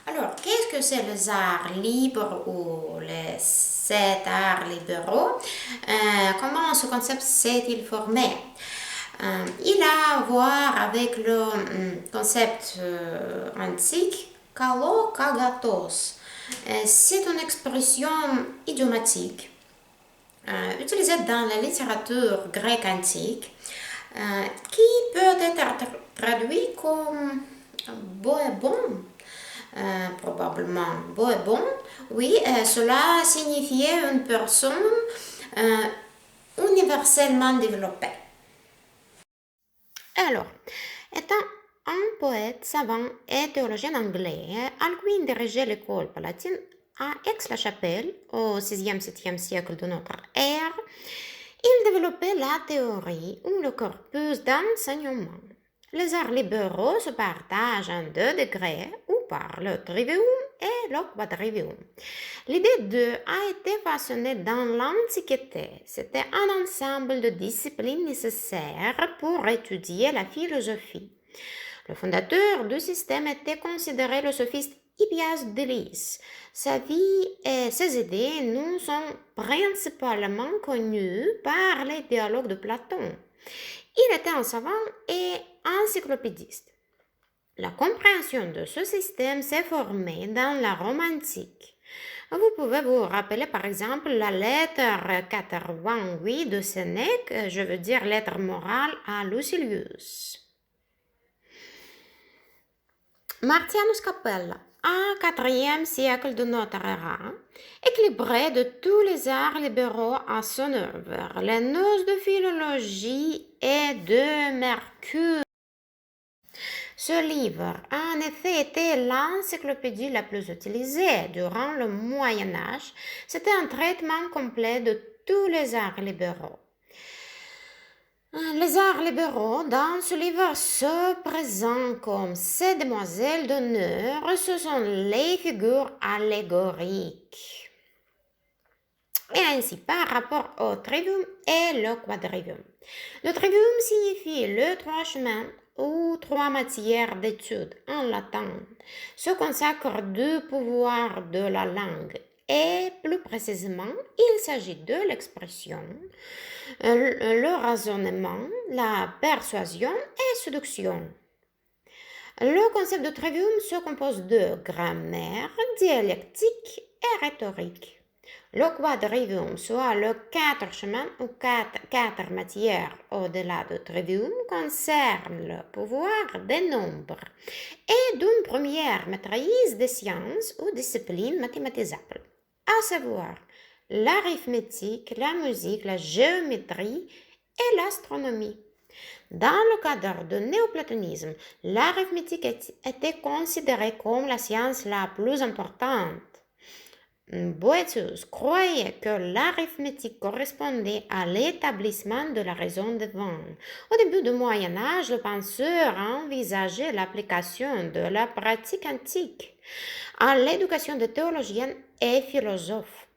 Alors, qu'est-ce que c'est les arts libres ou les 7 arts libéraux? Comment ce concept s'est-il formé? Il a à voir avec le concept antique kalokagatos. C'est une expression idiomatique utilisée dans la littérature grecque antique qui peut être traduit comme beau et bon. Probablement beau et bon. Oui, cela signifiait une personne euh, universellement développée. Alors, étant un poète savant et théologien anglais, Alcuin dirigeait l'école palatine à Aix-la-Chapelle au 6e-7e siècle de notre ère. Il développait la théorie ou le corpus d'enseignement. Les arts libéraux se partagent en 2 degrés, ou par le trivium et le quadrivium. L'idée de a été façonnée dans l'Antiquité. C'était un ensemble de disciplines nécessaires pour étudier la philosophie. Le fondateur du système était considéré le sophiste Hippias de Lys. Sa vie et ses idées nous sont principalement connus par les dialogues de Platon. Il était un savant et encyclopédiste. La compréhension de ce système s'est formée dans la Rome antique. Vous pouvez vous rappeler par exemple la lettre 88 de Sénèque, je veux dire lettre morale à Lucilius. Martianus Capella, au 4e siècle de notre ère, équilibré de tous les arts libéraux à son œuvre, les noces de philologie et de Mercure. Ce livre a en effet été l'encyclopédie la plus utilisée durant le Moyen Âge. C'était un traitement complet de tous les arts libéraux. Les arts libéraux dans ce livre se présentent comme ces demoiselles d'honneur, ce sont les figures allégoriques. Et ainsi par rapport au trivium et le quadrivium. Le trivium signifie le 3 chemins ou 3 matières d'études en latin, se consacre du pouvoir de la langue et plus précisément, il s'agit de l'expression, le raisonnement, la persuasion et séduction. Le concept de trivium se compose de grammaire, dialectique et rhétorique. Le quadrivium, soit le 4 chemins ou 4 matières au-delà du trivium, concerne le pouvoir des nombres et d'une première maîtrise des sciences ou disciplines mathématisables, à savoir l'arithmétique, la musique, la géométrie et l'astronomie. Dans le cadre du néoplatonisme, l'arithmétique était considérée comme la science la plus importante. Boethius croyait que l'arithmétique correspondait à l'établissement de la raison divine. Au début du Moyen Âge, le penseur envisageait l'application de la pratique antique à l'éducation des théologiens et philosophes.